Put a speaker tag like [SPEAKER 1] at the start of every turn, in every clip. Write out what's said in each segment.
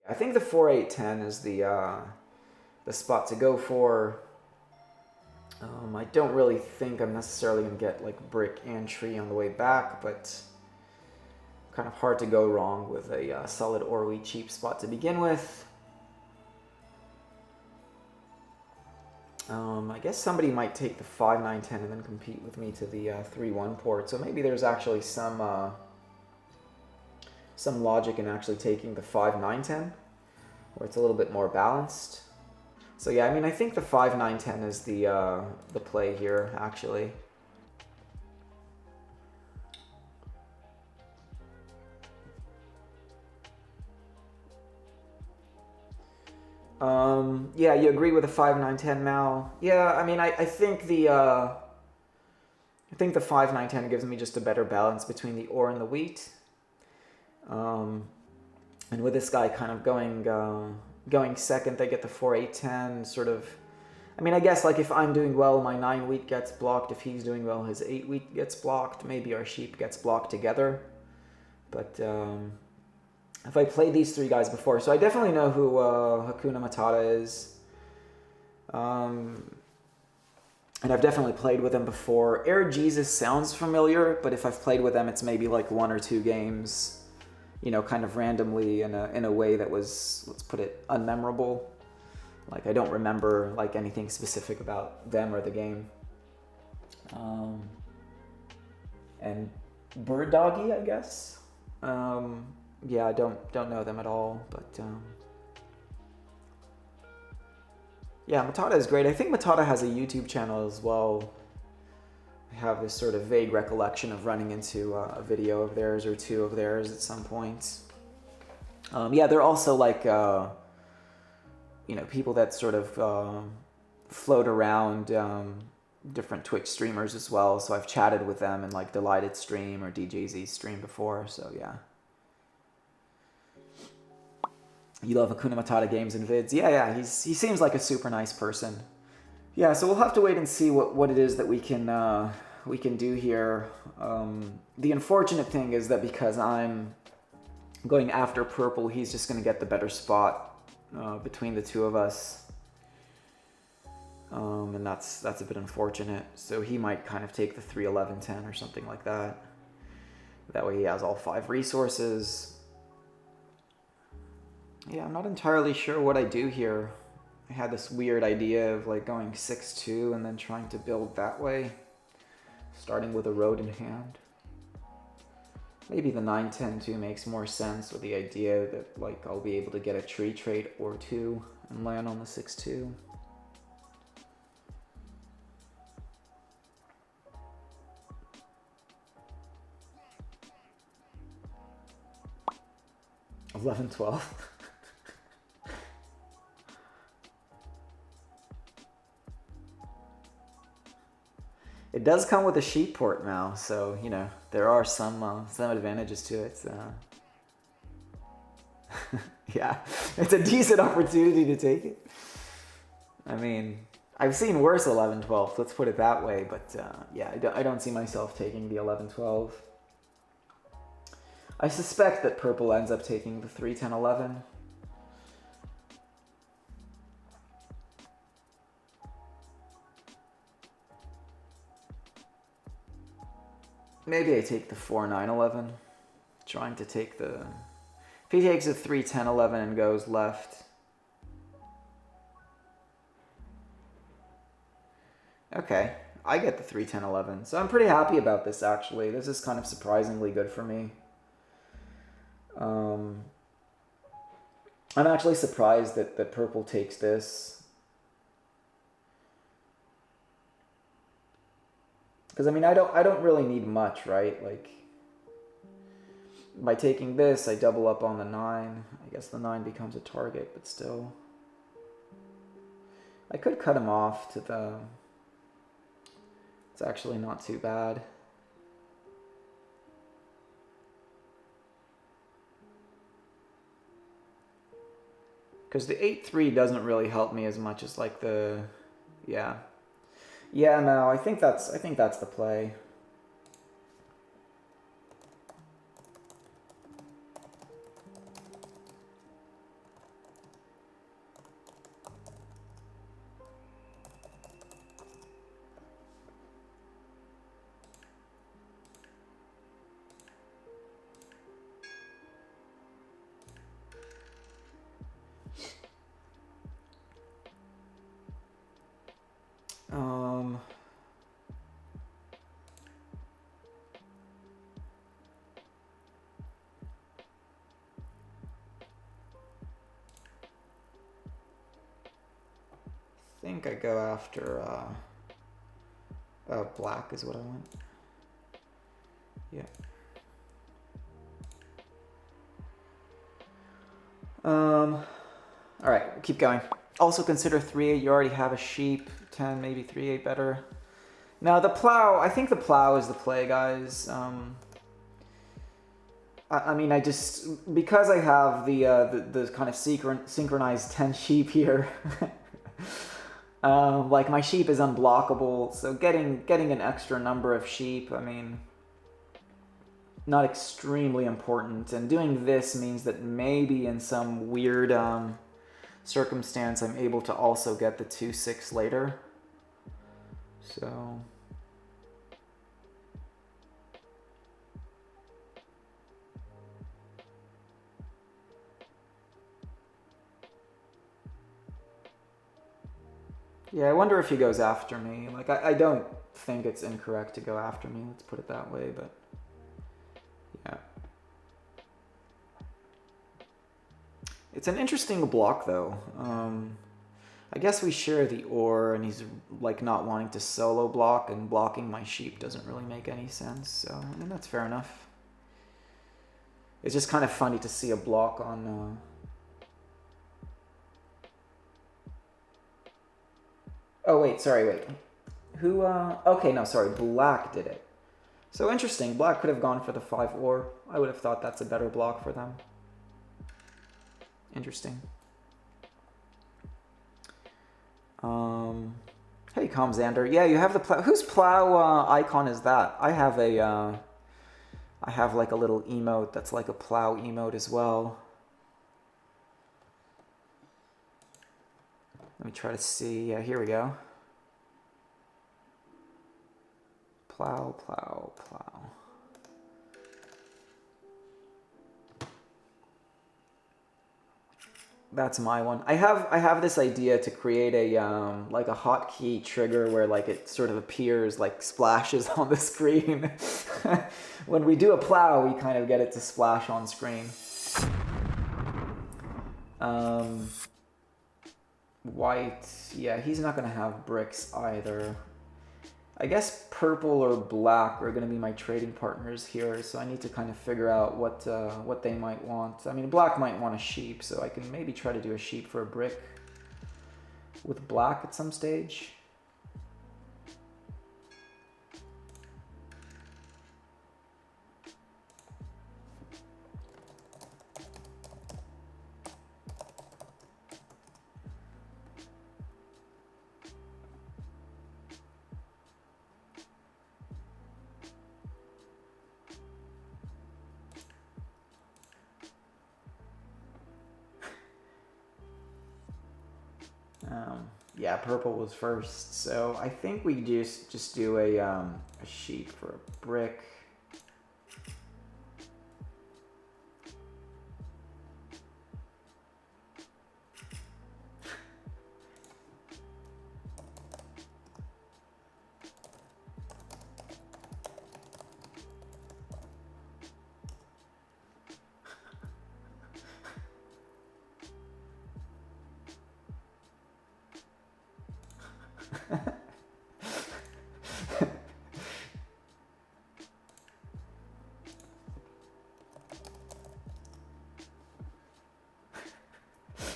[SPEAKER 1] I think the 4-8-10 is the spot to go for. I don't really think I'm necessarily going to get like brick and tree on the way back, but kind of hard to go wrong with a solid or wheat cheap spot to begin with. I guess somebody might take the 5-9-10 and then compete with me to the 3-1 port. So maybe there's actually some logic in actually taking the 5-9-10, where it's a little bit more balanced. So yeah, I mean, I think the 5-9-10 is the play here, actually. Yeah, you agree with the 5-9-10, Mal? Yeah, I mean, I think the 5-9-10 gives me just a better balance between the ore and the wheat. And with this guy kind of going second, they get the 4-8-10 sort of. I mean, I guess like if I'm doing well, my 9 wheat gets blocked. If he's doing well, his 8 wheat gets blocked. Maybe our sheep gets blocked together. But if I played these 3 guys before, so I definitely know who Hakuna Matata is. And I've definitely played with him before. Air Jesus sounds familiar, but if I've played with them, it's maybe like 1 or 2 games, you know, kind of randomly in a way that was, let's put it, unmemorable. Like, I don't remember like anything specific about them or the game. And Bird Doggy, I guess. Yeah, I don't know them at all, but yeah, Matata is great. I think Matata has a YouTube channel as well. I have this sort of vague recollection of running into a video of theirs or 2 of theirs at some point. Yeah, they're also like, you know, people that sort of float around different Twitch streamers as well. So I've chatted with them in like Delighted Stream or DJZ's stream before, so yeah. You love Hakuna Matata games and vids. Yeah, he seems like a super nice person. Yeah, so we'll have to wait and see what it is that we can do here. The unfortunate thing is that because I'm going after purple, he's just going to get the better spot between the 2 of us. And that's a bit unfortunate. So he might kind of take the 3-11-10 or something like that. That way he has all 5 resources. Yeah, I'm not entirely sure what I do here. I had this weird idea of like going 6-2 and then trying to build that way, starting with a road in hand. Maybe the 9-10 too makes more sense with the idea that like I'll be able to get a tree trade or 2 and land on the 6-2. $11-12. It does come with a sheep port now, so you know there are some advantages to it. Yeah, it's a decent opportunity to take it. I mean, I've seen worse 11-12. Let's put it that way. But yeah, I don't see myself taking the 11-12. I suspect that purple ends up taking the 3-10-11. Maybe I take the 4-9-11, trying to take the... If he takes a 3-10-11 and goes left... Okay, I get the 3-10-11, so I'm pretty happy about this, actually. This is kind of surprisingly good for me. I'm actually surprised that purple takes this. Because I mean, I don't really need much, right? Like, by taking this, I double up on the 9. I guess the 9 becomes a target, but still. I could cut him off to the... It's actually not too bad. Because the 8-3 doesn't really help me as much as like the... Yeah. Yeah, no, I think that's the play. think I go after black is what I want. Yeah. All right, we'll keep going. Also consider 3-8. You already have a sheep. 10, maybe 3-8 better. Now the plow. I think the plow is the play, guys. I mean, I just because I have the kind of synchronized 10 sheep here. Like my sheep is unblockable, so getting an extra number of sheep, I mean, not extremely important. And doing this means that maybe in some weird circumstance, I'm able to also get the 2-6 later. So. Yeah, I wonder if he goes after me. Like, I don't think it's incorrect to go after me, let's put it that way, but yeah. It's an interesting block, though. I guess we share the ore, and he's, like, not wanting to solo block, and blocking my sheep doesn't really make any sense, so, I mean, that's fair enough. It's just kind of funny to see a block on... Oh, wait, sorry, wait. Who, okay, no, sorry, black did it. So interesting, black could have gone for the 5 ore. I would have thought that's a better block for them. Interesting. Hey, Comxander. Yeah, you have the plow. Whose plow icon is that? I have like a little emote that's like a plow emote as well. Let me try to see. Yeah, here we go. Plow, plow, plow. That's my one. I have this idea to create a like a hotkey trigger where like it sort of appears like splashes on the screen. When we do a plow, we kind of get it to splash on screen. White, yeah, he's not gonna have bricks either. I guess purple or black are going to be my trading partners here, so I need to kind of figure out what they might want. I mean, black might want a sheep, so I can maybe try to do a sheep for a brick with black at some stage. Yeah, purple was first, so I think we just do a sheep for a brick.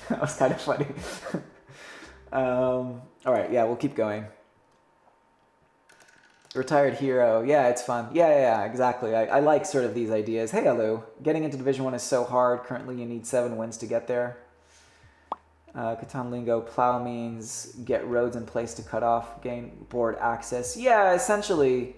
[SPEAKER 1] That was kind of funny. All right, yeah, we'll keep going. Retired hero, yeah, it's fun. Yeah, exactly. I like sort of these ideas. Hey, Alu, getting into Division 1 is so hard. Currently, you need 7 wins to get there. Catan lingo, plow means get roads in place to cut off, gain board access. Yeah, essentially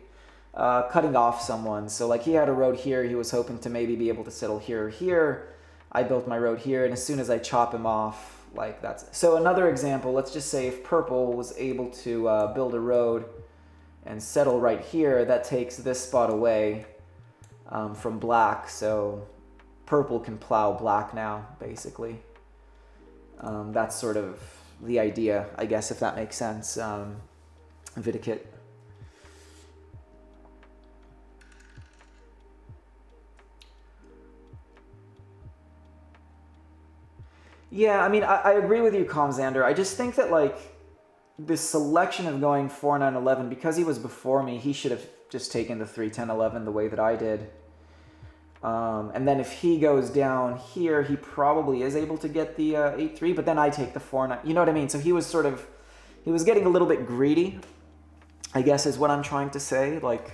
[SPEAKER 1] cutting off someone. So like he had a road here, he was hoping to maybe be able to settle here or here. I built my road here, and as soon as I chop him off, like that's... So another example, let's just say if purple was able to build a road and settle right here, that takes this spot away from black, so purple can plow black now, basically. That's sort of the idea, I guess, if that makes sense. Vidikit. Yeah, I mean, I agree with you, Comxander. I just think that, like, this selection of going 4, 9, 11, because he was before me, he should have just taken the 3, 10, 11 the way that I did. And then if he goes down here, he probably is able to get the 8, 3, but then I take the 4, 9. You know what I mean? So he was he was getting a little bit greedy, I guess is what I'm trying to say. Like,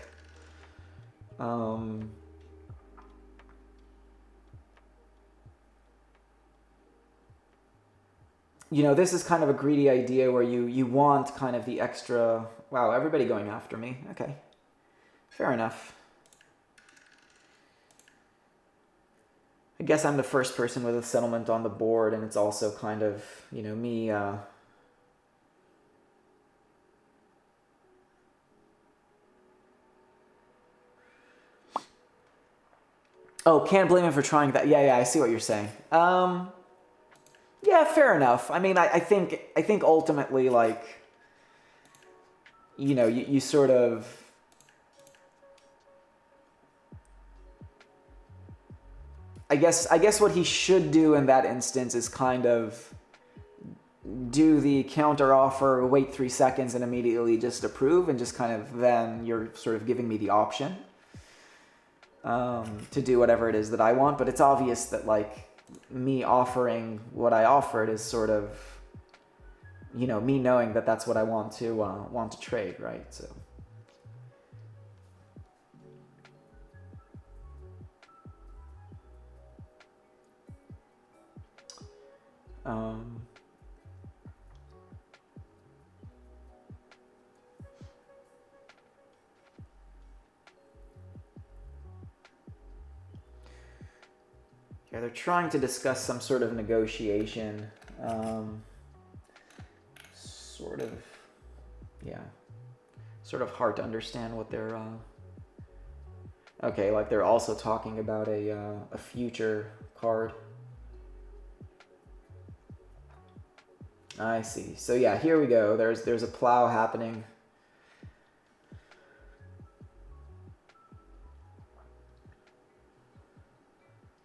[SPEAKER 1] you know, this is kind of a greedy idea where you want kind of the extra... Wow, everybody going after me. Okay, fair enough. I guess I'm the first person with a settlement on the board, and it's also kind of, you know, me... Oh, can't blame him for trying that. Yeah, I see what you're saying. Yeah, fair enough. I mean, I think ultimately, like, you know, you sort of... I guess what he should do in that instance is kind of do the counter offer, wait 3 seconds, and immediately just approve, and just kind of then you're sort of giving me the option to do whatever it is that I want. But it's obvious that, like, me offering what I offered is sort of, you know, me knowing that that's what I want to trade, right? So. Yeah, they're trying to discuss some sort of negotiation. Sort of, yeah. Sort of hard to understand what they're... Okay, like they're also talking about a future card. I see. So yeah, here we go. There's a plow happening.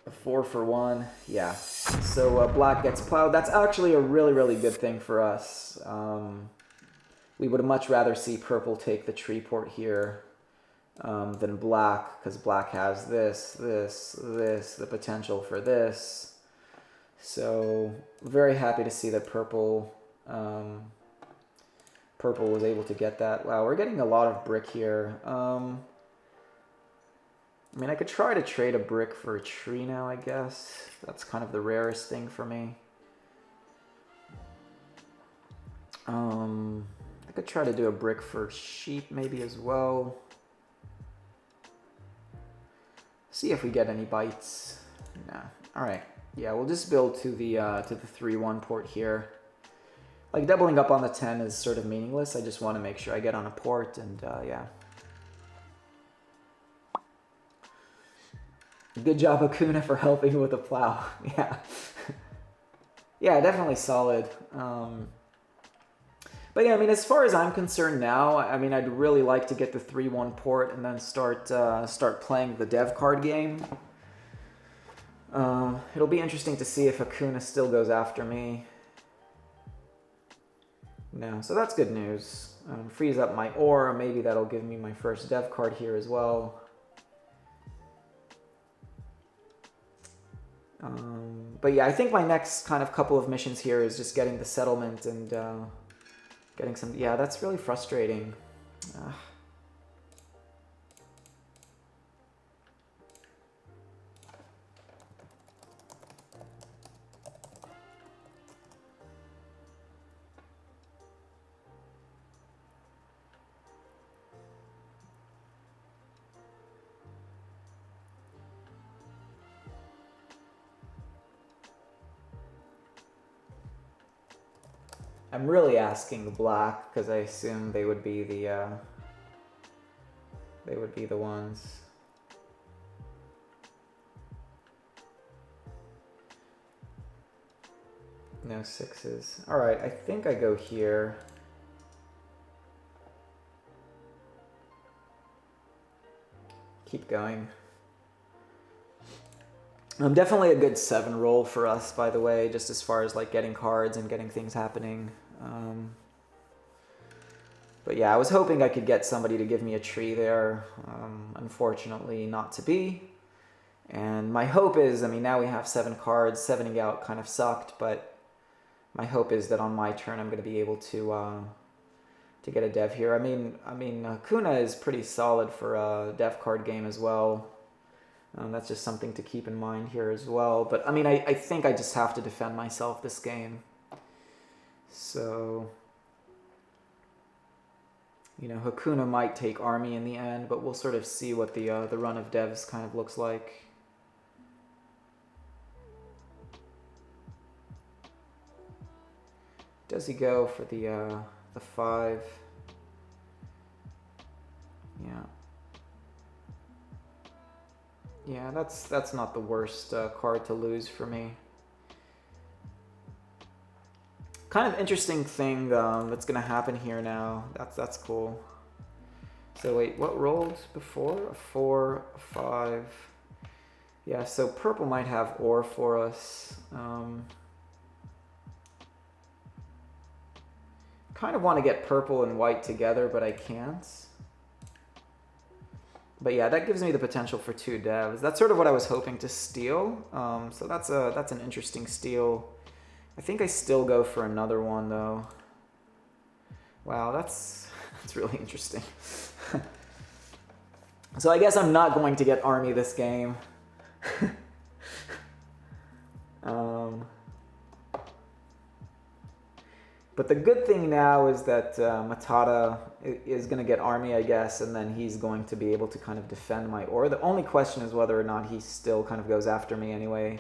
[SPEAKER 1] A 4 for 1. Yeah. So black gets plowed. That's actually a really, really good thing for us. We would much rather see purple take the tree port here than black, because black has this, the potential for this. So very happy to see that purple was able to get that. Wow, we're getting a lot of brick here. I mean, I could try to trade a brick for a tree now, I guess. That's kind of the rarest thing for me. I could try to do a brick for sheep maybe as well. See if we get any bites. No. All right. Yeah, we'll just build to the 3-1 port here. Like, doubling up on the 10 is sort of meaningless. I just want to make sure I get on a port, and yeah. Good job, Acuna, for helping with the plow. Yeah. Yeah, definitely solid. But yeah, I mean, as far as I'm concerned now, I mean, I'd really like to get the 3-1 port and then start playing the dev card game. It'll be interesting to see if Acuna still goes after me. No, so that's good news. Frees up my ore. Maybe that'll give me my first dev card here as well. But yeah, I think my next kind of couple of missions here is just getting the settlement and getting some... Yeah, that's really frustrating. I'm really asking the black because I assume they would be the ones. No 6s. All right, I think I go here. Keep going. Definitely a good 7 roll for us, by the way, just as far as like getting cards and getting things happening. But yeah, I was hoping I could get somebody to give me a tree there. Unfortunately, not to be. And my hope is, I mean, now we have 7 cards. 7ing out kind of sucked, but my hope is that on my turn I'm going to be able to get a dev here. I mean, Kuna is pretty solid for a dev card game as well. That's just something to keep in mind here as well. But I mean, I think I just have to defend myself this game. So, you know, Hakuna might take army in the end, but we'll sort of see what the run of devs kind of looks like. Does he go for the 5? Yeah. Yeah, that's not the worst card to lose for me. Kind of interesting thing that's gonna happen here now. That's cool. So wait, what rolled before? A 4, a 5. Yeah, so purple might have ore for us. Kind of want to get purple and white together, but I can't. But yeah, that gives me the potential for 2 devs. That's sort of what I was hoping to steal. So that's an interesting steal. I think I still go for another one though. Wow, that's really interesting. So I guess I'm not going to get army this game. But the good thing now is that Matata is going to get army, I guess, and then he's going to be able to kind of defend my ore. The only question is whether or not he still kind of goes after me anyway.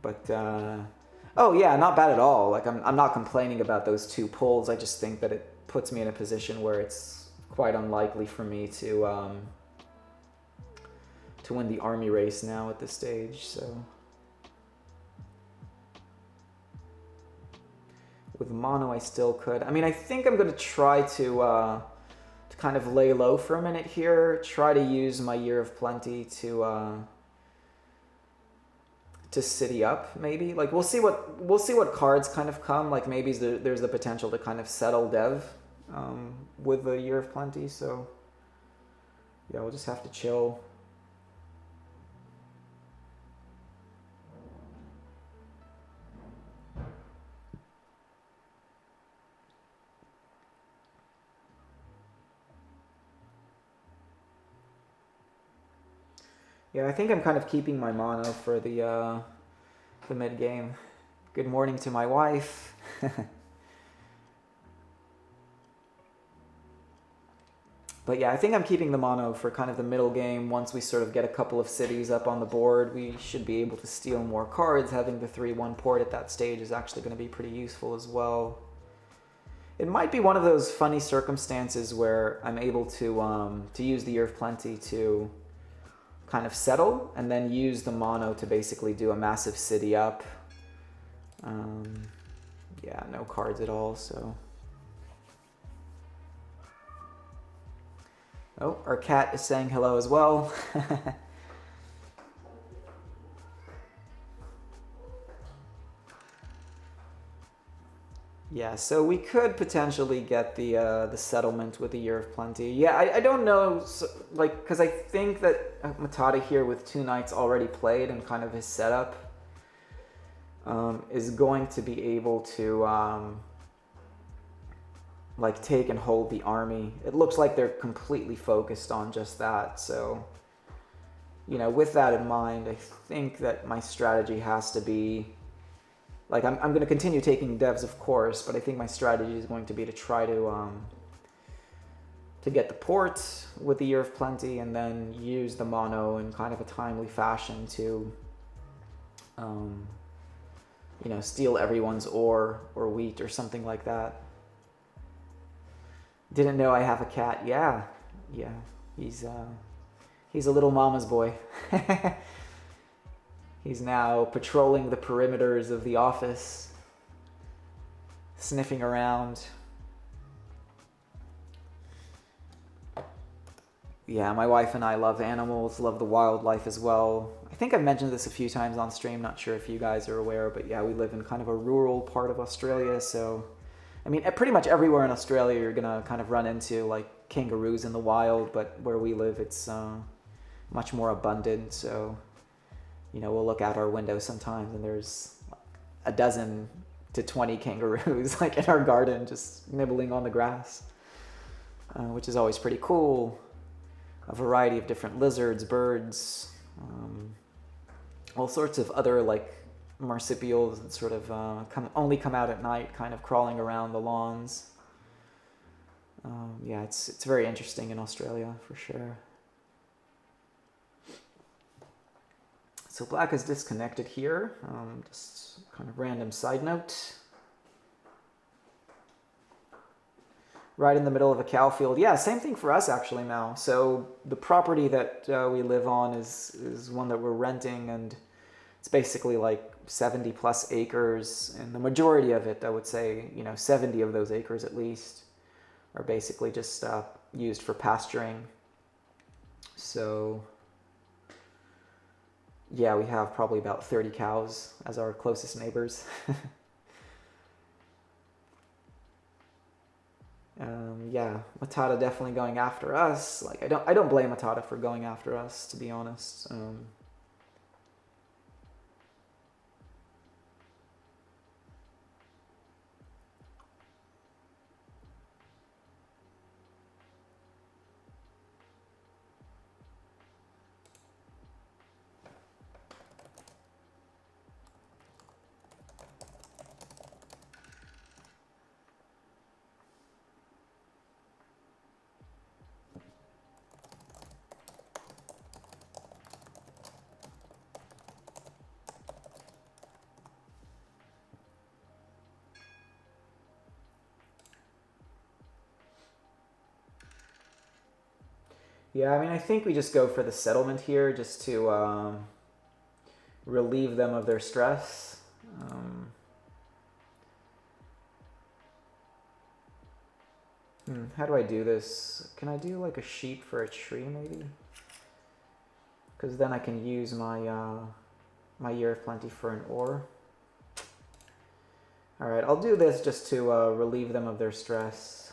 [SPEAKER 1] But, oh yeah, not bad at all. Like, I'm not complaining about those 2 pulls. I just think that it puts me in a position where it's quite unlikely for me to win the army race now at this stage, so... With mono, I still could. I mean, I think I'm going to try to kind of lay low for a minute here. Try to use my Year of Plenty to city up, maybe. Like we'll see what cards kind of come. Like maybe there's the potential to kind of settle dev with the Year of Plenty. So yeah, we'll just have to chill. Yeah, I think I'm kind of keeping my mono for the mid game. Good morning to my wife. But yeah, I think I'm keeping the mono for kind of the middle game. Once we sort of get a couple of cities up on the board, we should be able to steal more cards. Having the 3/1 port at that stage is actually going to be pretty useful as well. It might be one of those funny circumstances where I'm able to use the Year of Plenty to kind of settle, and then use the mono to basically do a massive city up. Yeah, no cards at all, so... Oh, our cat is saying hello as well. Yeah, so we could potentially get the settlement with the Year of Plenty. Yeah, I don't know, so, like, because I think that Matata here with 2 knights already played and kind of his setup is going to be able to like take and hold the army. It looks like they're completely focused on just that. So, you know, with that in mind, I think that my strategy has to be... Like, I'm going to continue taking devs, of course, but I think my strategy is going to be to try to get the port with the Year of Plenty and then use the mono in kind of a timely fashion to, you know, steal everyone's ore or wheat or something like that. Didn't know I have a cat. Yeah, he's a little mama's boy. He's now patrolling the perimeters of the office, sniffing around. Yeah, my wife and I love animals, love the wildlife as well. I think I've mentioned this a few times on stream, not sure if you guys are aware, but yeah, we live in kind of a rural part of Australia, so I mean, pretty much everywhere in Australia you're gonna kind of run into like kangaroos in the wild, but where we live it's much more abundant. So, you know, we'll look out our window sometimes and there's a dozen to 20 kangaroos like in our garden just nibbling on the grass, which is always pretty cool. A variety of different lizards, birds, all sorts of other like marsupials that sort of only come out at night, kind of crawling around the lawns. Yeah, it's very interesting in Australia for sure. So black is disconnected here. Just kind of random side note. Right in the middle of a cow field. Yeah, same thing for us actually now. So the property that we live on is one that we're renting, and it's basically like 70 plus acres, and the majority of it, I would say, 70 of those acres at least, are basically just used for pasturing. So yeah, we have probably about 30 cows as our closest neighbors. Yeah, Matata definitely going after us. Like I don't blame Matata for going after us, to be honest. Yeah, I mean, I think we just go for the settlement here just to relieve them of their stress. How do I do this? Can I do like a sheep for a tree maybe? Because then I can use my my year of plenty for an ore. All right, I'll do this just to relieve them of their stress.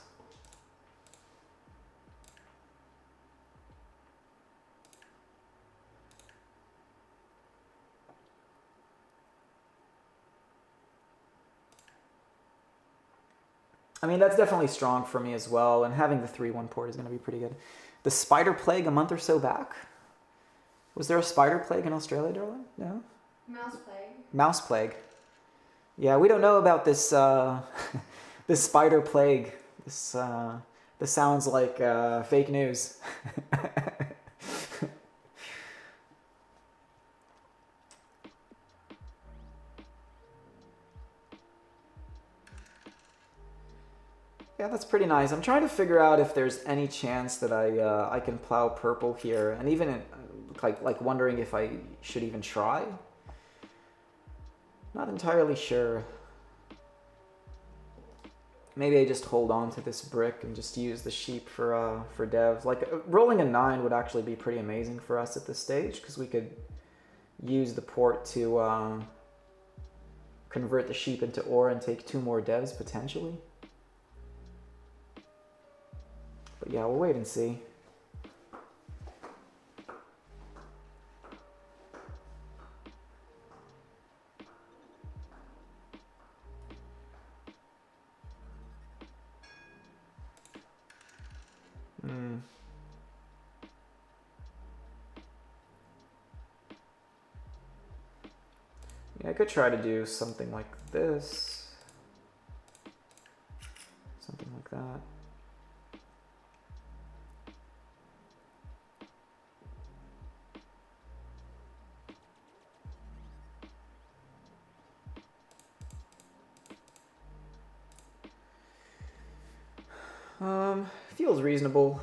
[SPEAKER 1] I mean, that's definitely strong for me as well, and having the 3/1 port is going to be pretty good. The spider plague a month or so back? Was there a spider plague in Australia, darling? No?
[SPEAKER 2] Mouse plague.
[SPEAKER 1] Mouse plague. Yeah, we don't know about this this spider plague. This sounds like fake news. Yeah, that's pretty nice. I'm trying to figure out if there's any chance that I can plow purple here, and even like wondering if I should even try. Not entirely sure. Maybe I just hold on to this brick and just use the sheep for devs. Like rolling a 9 would actually be pretty amazing for us at this stage, because we could use the port to convert the sheep into ore and take 2 more devs potentially. But yeah, we'll wait and see. Yeah, I could try to do something like this. Something like that. Feels reasonable.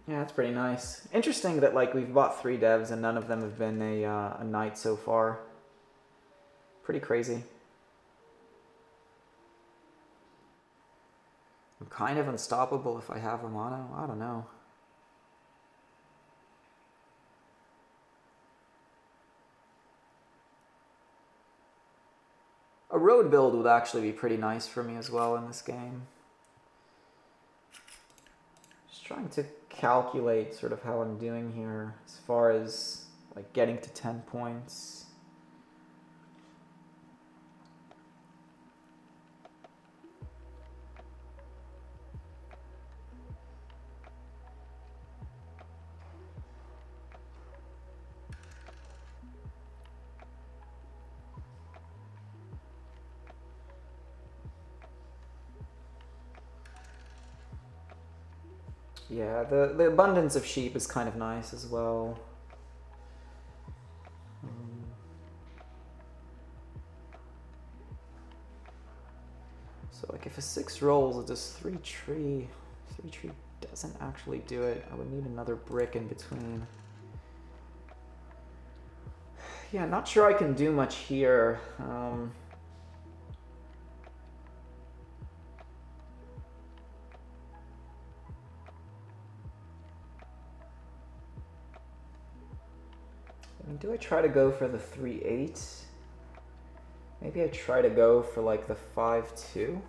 [SPEAKER 1] Yeah, that's pretty nice. Interesting that like we've bought 3 devs and none of them have been a knight so far. Pretty crazy. kind of unstoppable if I have a mono. I don't know. A road build would actually be pretty nice for me as well in this game. Just trying to calculate sort of how I'm doing here as far as like getting to 10 points. Yeah, the abundance of sheep is kind of nice as well. So like if a 6 rolls, it does 3 tree. 3 tree doesn't actually do it. I would need another brick in between. Yeah, not sure I can do much here. I mean, do I try to go for the 3-8? Maybe I try to go for like the 5-2.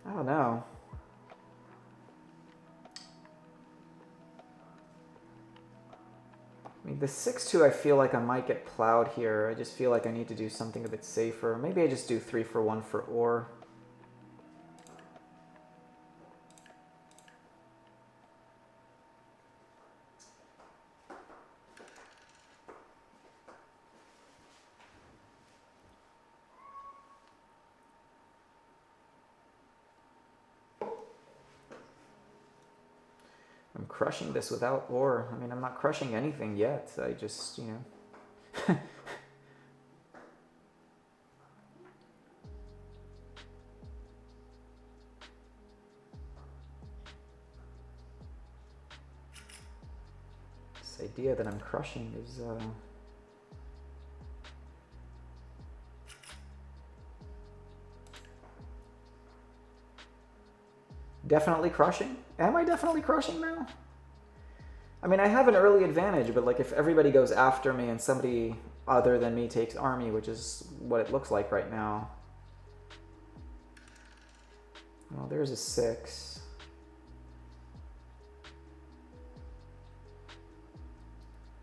[SPEAKER 1] I don't know. I mean, the 6-2, I feel like I might get plowed here. I just feel like I need to do something a bit safer. Maybe I just do 3 for 1 for ore. I'm crushing this without ore. I mean, I'm not crushing anything yet. I just, you know. This idea that I'm crushing is, definitely crushing? Am I definitely crushing now? I mean, I have an early advantage, but like if everybody goes after me and somebody other than me takes army, which is what it looks like right now. Well, there's a 6.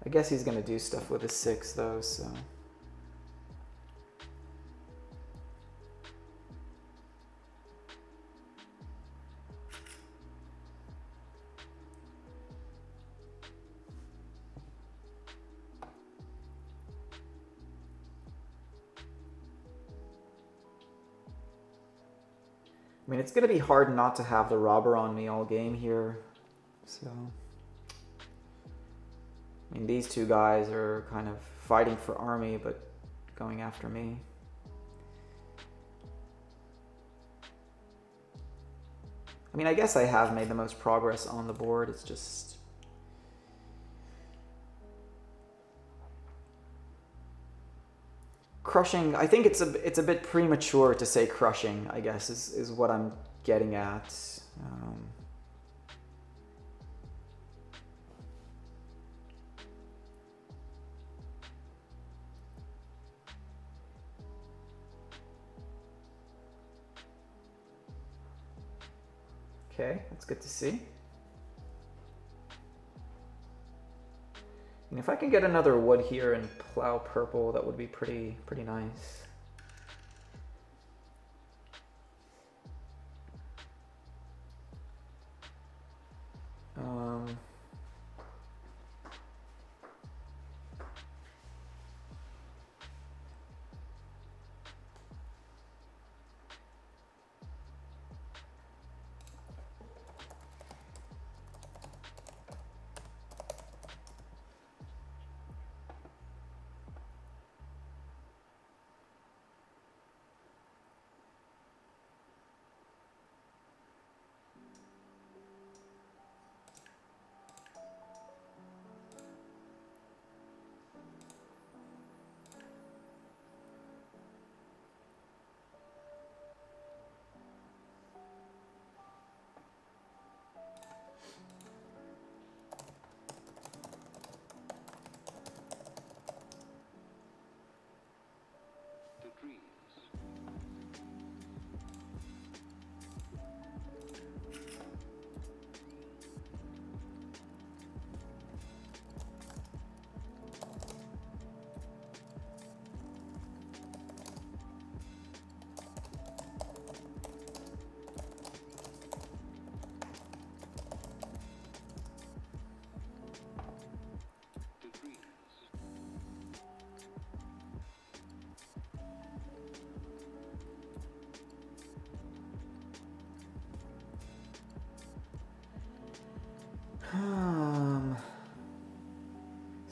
[SPEAKER 1] I guess he's gonna do stuff with a 6 though, so. I mean, it's going to be hard not to have the robber on me all game here. So, I mean, these two guys are kind of fighting for army, but going after me. I mean, I guess I have made the most progress on the board. It's just... crushing, I think it's a bit premature to say crushing, I guess, is what I'm getting at. Okay, that's good to see. And if I can get another wood here and plow purple, that would be pretty nice.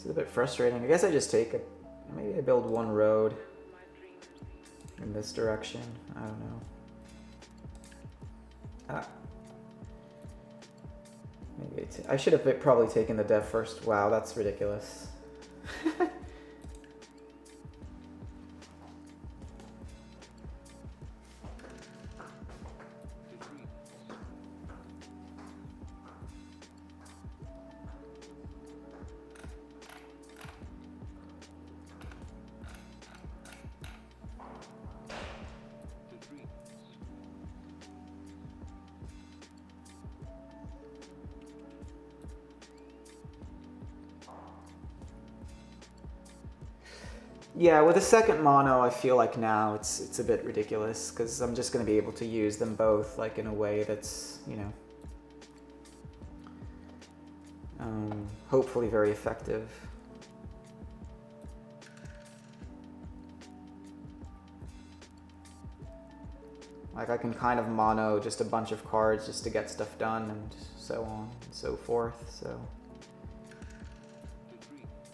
[SPEAKER 1] is a bit frustrating. I guess I just take it. Maybe I build one road in this direction. I don't know. Ah. Maybe I should have probably taken the dev first. Wow, that's ridiculous. Yeah, with a second mono, I feel like now it's a bit ridiculous because I'm just going to be able to use them both like in a way that's, you know, hopefully very effective. Like I can kind of mono just a bunch of cards just to get stuff done and so on and so forth, so.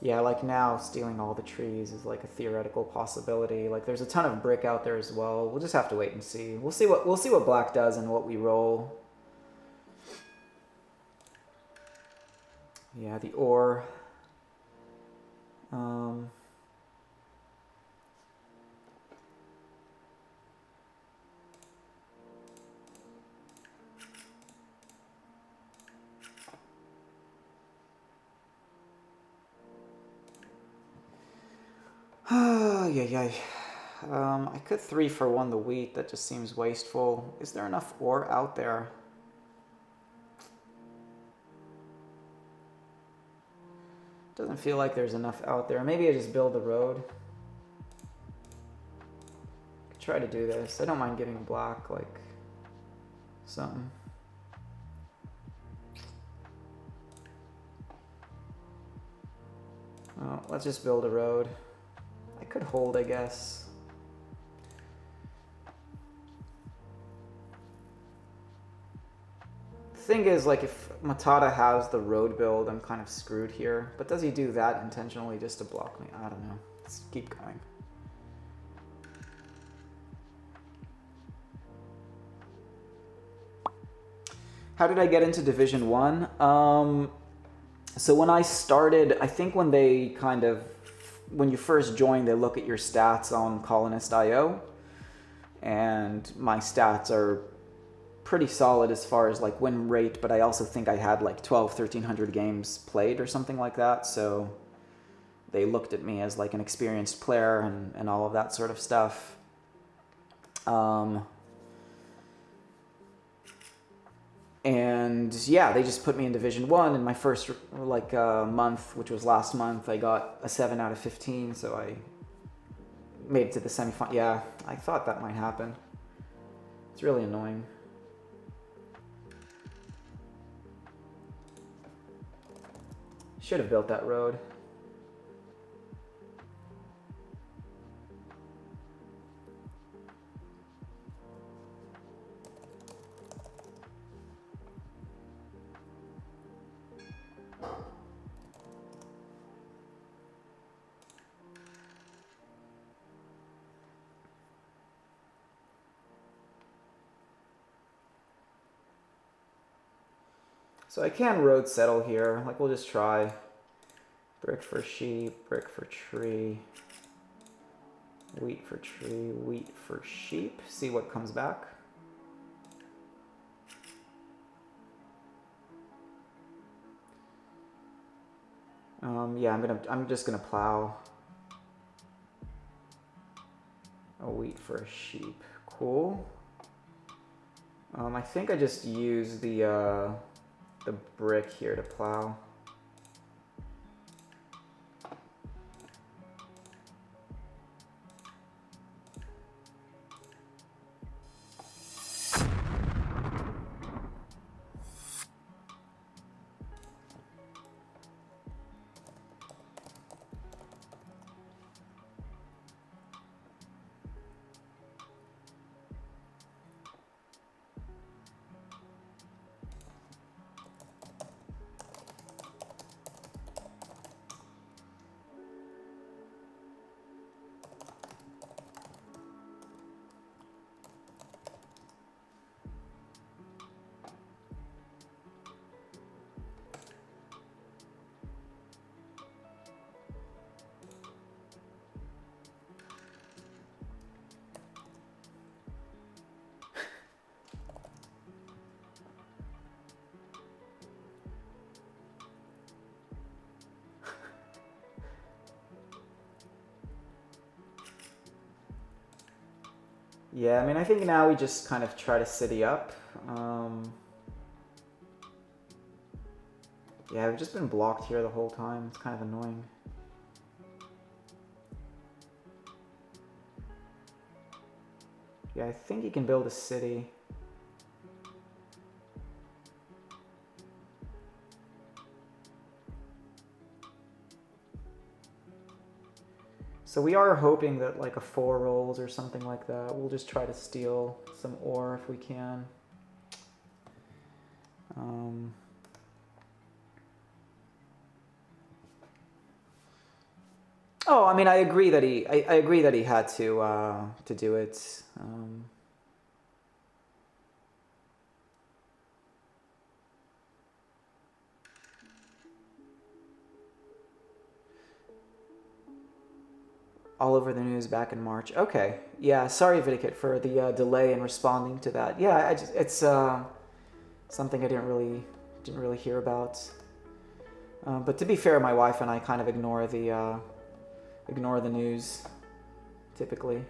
[SPEAKER 1] Yeah, like now stealing all the trees is like a theoretical possibility. Like there's a ton of brick out there as well. We'll just have to wait and see. We'll see what black does and what we roll. Yeah, the ore. Yeah. I could 3-for-1 the wheat. That just seems wasteful. Is there enough ore out there? Doesn't feel like there's enough out there. Maybe I just build the road. Could try to do this. I don't mind giving black like something. Well, let's just build a road. I could hold, I guess. The thing is, like, if Matata has the road build, I'm kind of screwed here. But does he do that intentionally just to block me? I don't know. Let's keep going. How did I get into Division 1? So when I started, I think when you first join, they look at your stats on Colonist.io, and my stats are pretty solid as far as like win rate, but I also think I had like 1,300 games played or something like that, so they looked at me as like an experienced player and all of that sort of stuff. And yeah, they just put me in Division 1 in my first like month, which was last month. I got a 7 out of 15, so I made it to the semifinal. Yeah, I thought that might happen. It's really annoying. Should have built that road. So I can road settle here. Like, we'll just try. Brick for sheep, brick for tree. Wheat for tree, wheat for sheep. See what comes back. Yeah, I'm just gonna plow. A wheat for a sheep. Cool. I think I just use the brick here to plow. Yeah, I mean, I think now we just kind of try to city up. Yeah, we've just been blocked here the whole time. It's kind of annoying. Yeah, I think he can build a city. So we are hoping that like a 4 rolls or something like that. We'll just try to steal some ore if we can. Oh, I mean, I agree that I agree that he had to do it. All over the news back in March. Okay, yeah. Sorry, Vidicate, for the delay in responding to that. Yeah, it's something I didn't really hear about. But to be fair, my wife and I kind of ignore the news typically.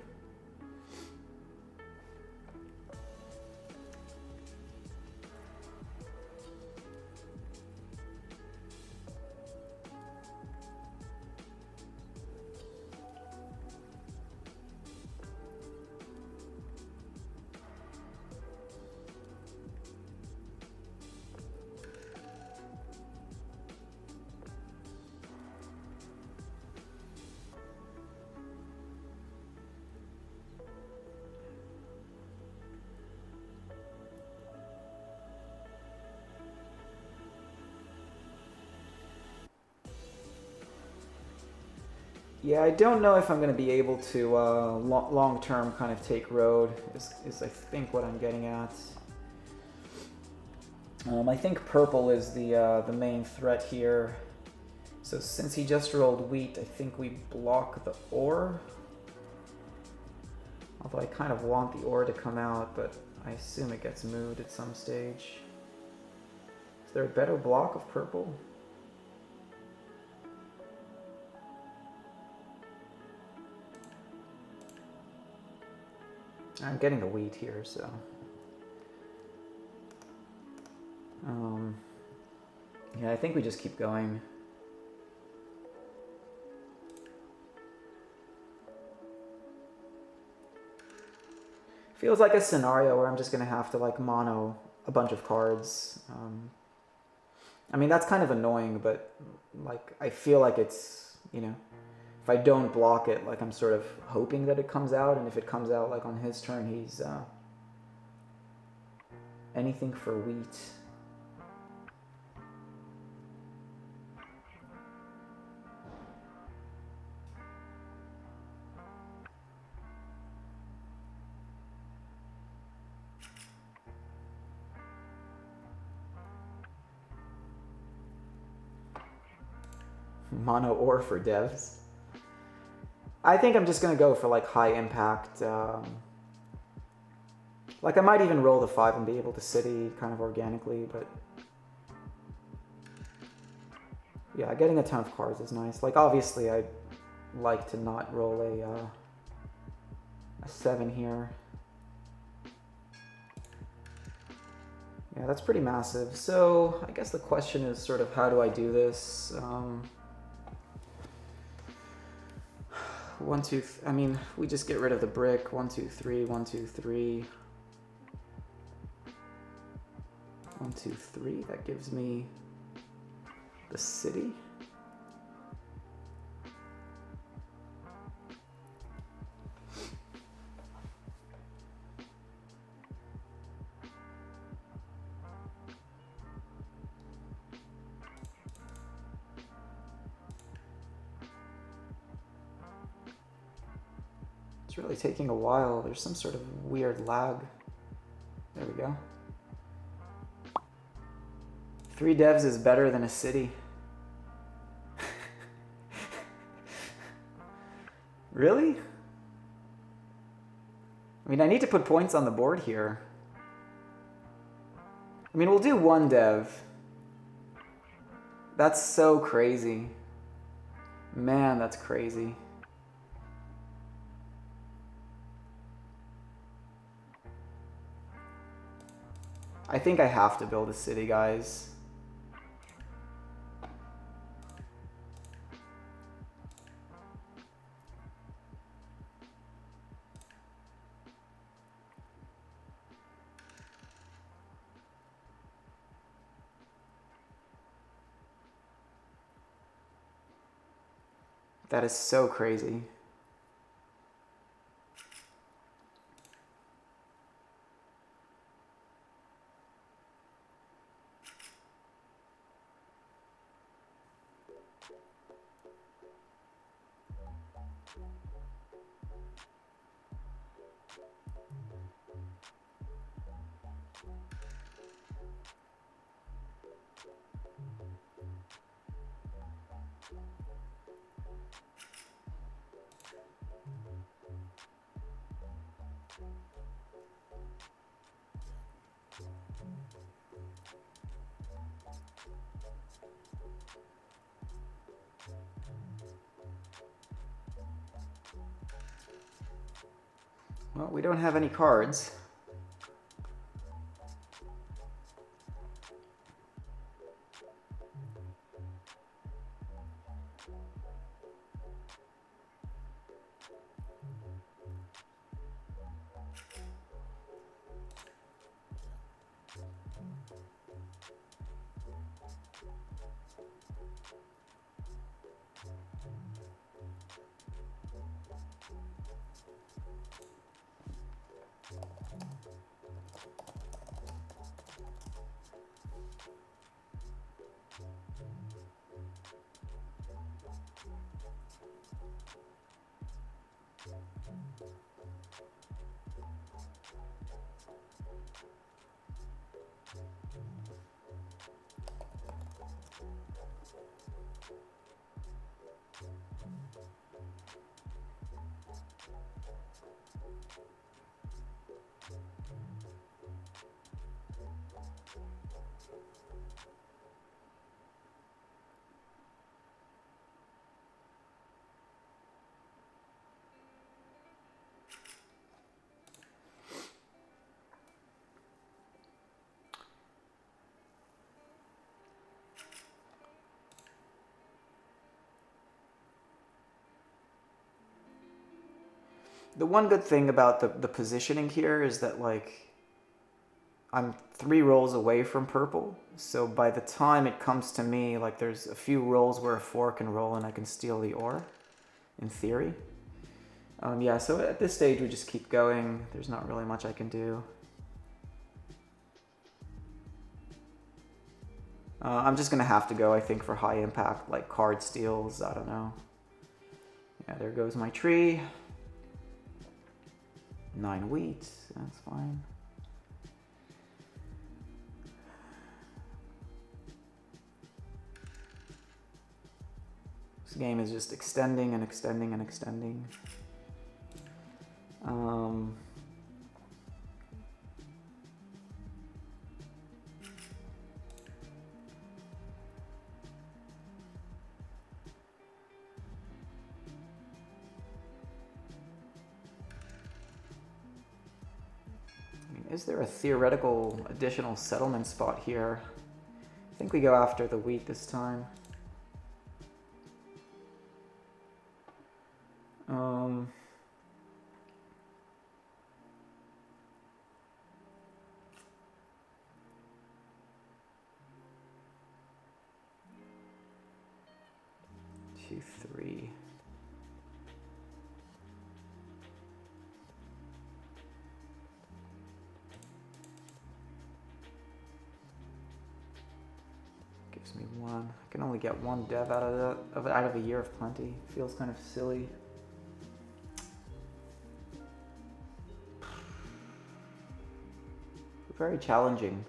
[SPEAKER 1] Yeah, I don't know if I'm going to be able to long-term kind of take road, is I think what I'm getting at. I think purple is the main threat here. So since he just rolled wheat, I think we block the ore. Although I kind of want the ore to come out, but I assume it gets moved at some stage. Is there a better block of purple? I'm getting the wheat here, so... yeah, I think we just keep going. Feels like a scenario where I'm just going to have to like mono a bunch of cards. I mean, that's kind of annoying, but like I feel like it's, you know, if I don't block it, like I'm sort of hoping that it comes out, and if it comes out like on his turn, he's anything for wheat. Mono ore for devs. I think I'm just gonna go for like high impact. Like I might even roll the 5 and be able to city kind of organically, but yeah, getting a ton of cards is nice. Like obviously I'd like to not roll a 7 here. Yeah, that's pretty massive. So I guess the question is sort of how do I do this? 1, 2, I mean, we just get rid of the brick. 1, 2, 3, 1, 2, 3. 1, 2, 3. That gives me the city. It's really taking a while. There's some sort of weird lag. There we go. 3 devs is better than a city. Really? I mean, I need to put points on the board here. I mean, we'll do 1 dev. That's so crazy. Man, that's crazy. I think I have to build a city, guys. That is so crazy. Well, we don't have any cards. The one good thing about the positioning here is that, like, I'm 3 rolls away from purple. So by the time it comes to me, like, there's a few rolls where a 4 can roll and I can steal the ore, in theory. Yeah, so at this stage we just keep going. There's not really much I can do. I'm just gonna have to go, I think, for high impact, like card steals, I don't know. Yeah, there goes my tree. 9 wheat, that's fine. This game is just extending and extending and extending. Is there a theoretical additional settlement spot here? I think we go after the wheat this time. 2, 3. Gives me 1. I can only get 1 dev out of that, out of a year of plenty. Feels kind of silly. Very challenging.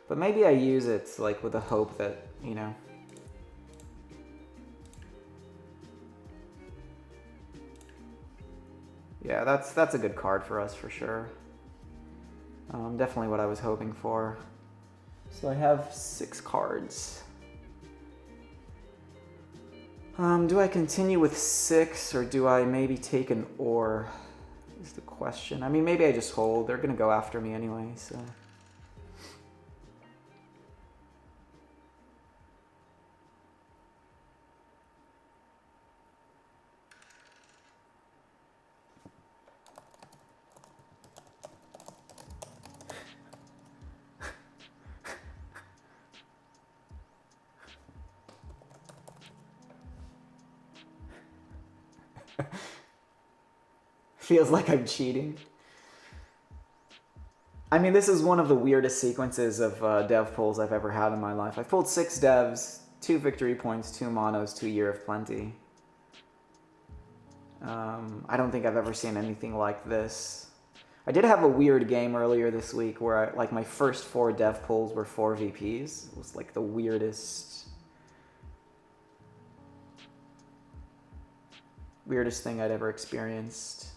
[SPEAKER 1] But maybe I use it like with the hope that, you know. Yeah, that's a good card for us for sure. Definitely what I was hoping for. So I have 6 cards. Do I continue with 6 or do I maybe take an ore? Is the question. I mean, maybe I just hold. They're gonna go after me anyway, so. Feels like I'm cheating. I mean, this is one of the weirdest sequences of dev pulls I've ever had in my life. I've pulled 6 devs, 2 victory points, 2 monos, 2 Year of Plenty. I don't think I've ever seen anything like this. I did have a weird game earlier this week where my first 4 dev pulls were 4 VPs. It was like the weirdest thing I'd ever experienced.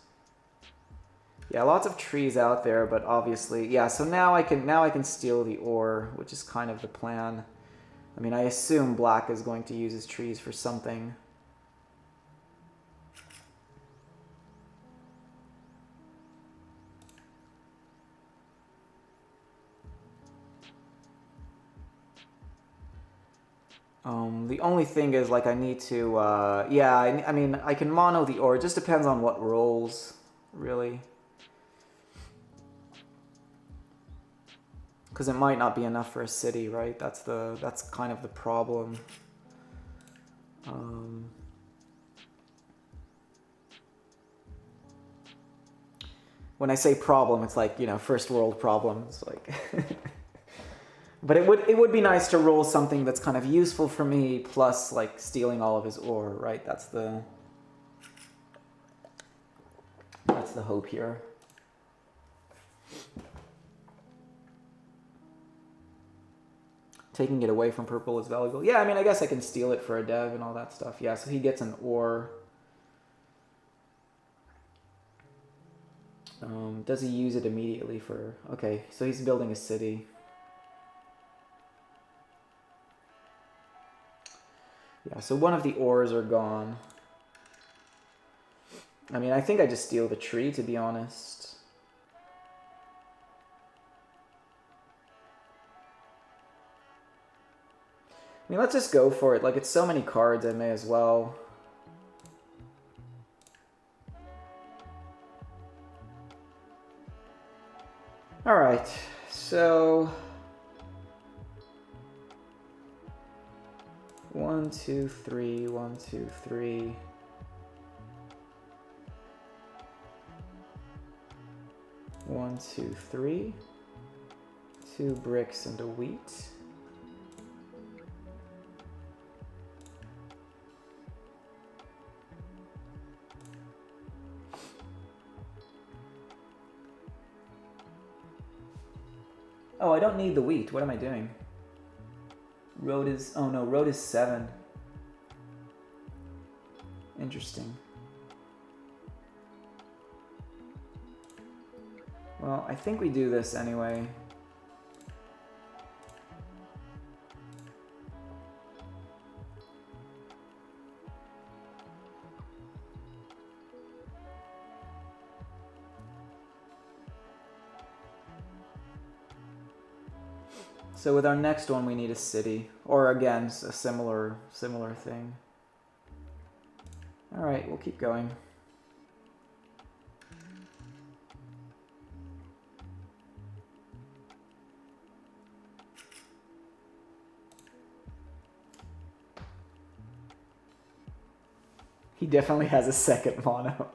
[SPEAKER 1] Yeah, lots of trees out there, but obviously, yeah, so now I can steal the ore, which is kind of the plan. I mean, I assume black is going to use his trees for something. The only thing is, like, I need to, yeah, I mean, I can mono the ore. It just depends on what rolls, really. Because it might not be enough for a city, right? That's kind of the problem. When I say problem, it's like, you know, first world problems, like. But it would be nice to roll something that's kind of useful for me, plus like stealing all of his ore, right? That's the hope here. Taking it away from purple is valuable. Yeah, I mean, I guess I can steal it for a dev and all that stuff. Yeah, so he gets an ore. Does he use it immediately for... Okay, so he's building a city. Yeah, so one of the ores are gone. I mean, I think I just steal the tree, to be honest. I mean, let's just go for it. Like, it's so many cards, I may as well. Alright, so... 1, 2, 3, 1, 2, 3. One, two, three. 2 bricks and a wheat. Oh, I don't need the wheat. What am I doing? Road is... Oh no, road is 7. Interesting. Well, I think we do this anyway. So with our next one, we need a city, or again, a similar thing. All right, we'll keep going. He definitely has a second mono.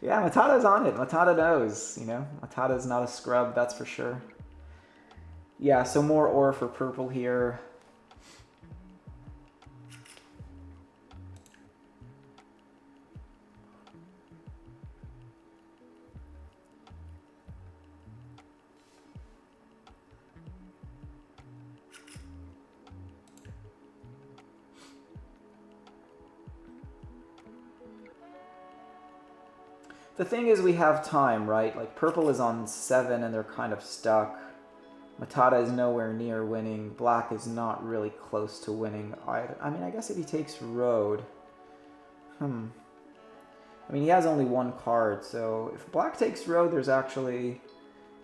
[SPEAKER 1] Yeah, Matata's on it. Matata knows, you know. Matata's not a scrub, that's for sure. Yeah, so more ore for purple here. The thing is, we have time, right? Like, purple is on 7 and they're kind of stuck. Matata is nowhere near winning. Black is not really close to winning either. I mean, I guess if he takes road... I mean, he has only 1 card, so if black takes road, there's actually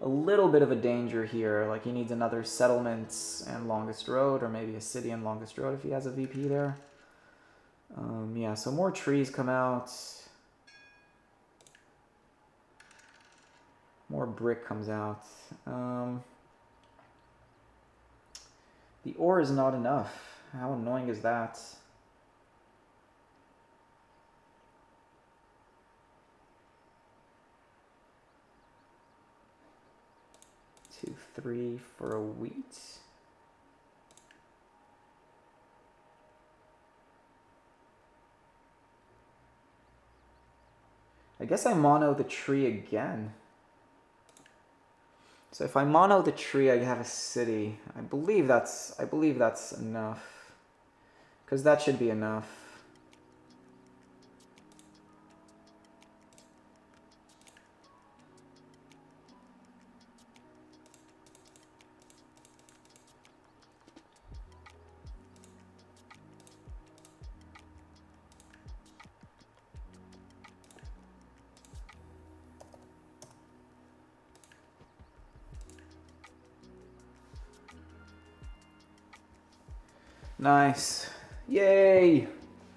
[SPEAKER 1] a little bit of a danger here. Like, he needs another settlements and longest road, or maybe a city and longest road if he has a VP there. Yeah, so more trees come out. More brick comes out. The ore is not enough. How annoying is that? 3 for a wheat. I guess I mono the tree again. So if I mono the tree, I have a city. I believe that's enough. Because that should be enough. Nice. Yay!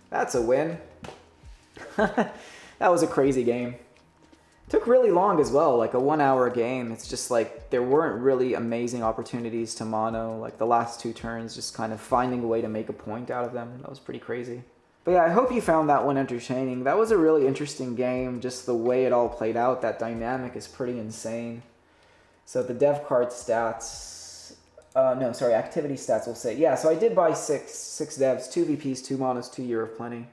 [SPEAKER 1] That's a win. That was a crazy game. Took really long as well, like a 1 hour game. It's just like there weren't really amazing opportunities to mono. Like the last 2 turns, just kind of finding a way to make a point out of them. That was pretty crazy. But yeah, I hope you found that one entertaining. That was a really interesting game. Just the way it all played out, that dynamic is pretty insane. So the dev card stats... activity stats will say. Yeah, so I did buy six devs, 2 VPs, 2 monos, 2 Year of Plenty.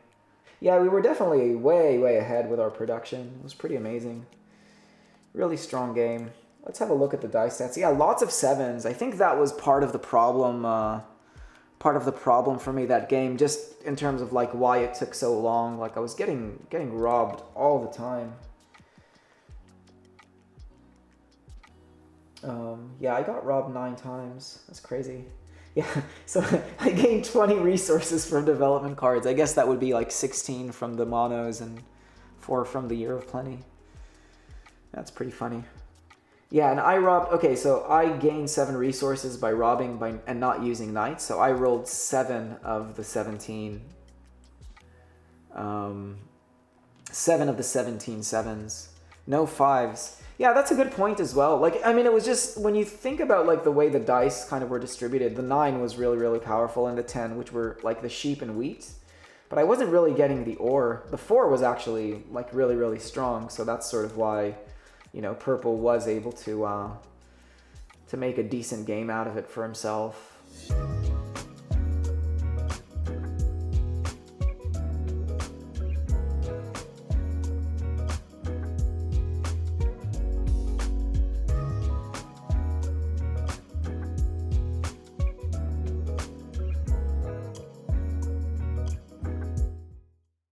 [SPEAKER 1] Yeah, we were definitely way ahead with our production. It was pretty amazing. Really strong game. Let's have a look at the die stats. Yeah, lots of 7s. I think that was part of the problem for me, that game, just in terms of like why it took so long. Like I was getting robbed all the time. Yeah, I got robbed 9 times. That's crazy. Yeah, so I gained 20 resources from development cards. I guess that would be like 16 from the monos and 4 from the Year of Plenty. That's pretty funny. Yeah, and I robbed... Okay, so I gained 7 resources by robbing and not using knights. So I rolled 7 of the 17. 7 of the 17 7s. No 5s. Yeah, that's a good point as well. Like, I mean, it was just, when you think about like the way the dice kind of were distributed, the 9 was really powerful, and the 10, which were like the sheep and wheat. But I wasn't really getting the ore. The 4 was actually like really strong, so that's sort of why, you know, Purple was able to make a decent game out of it for himself.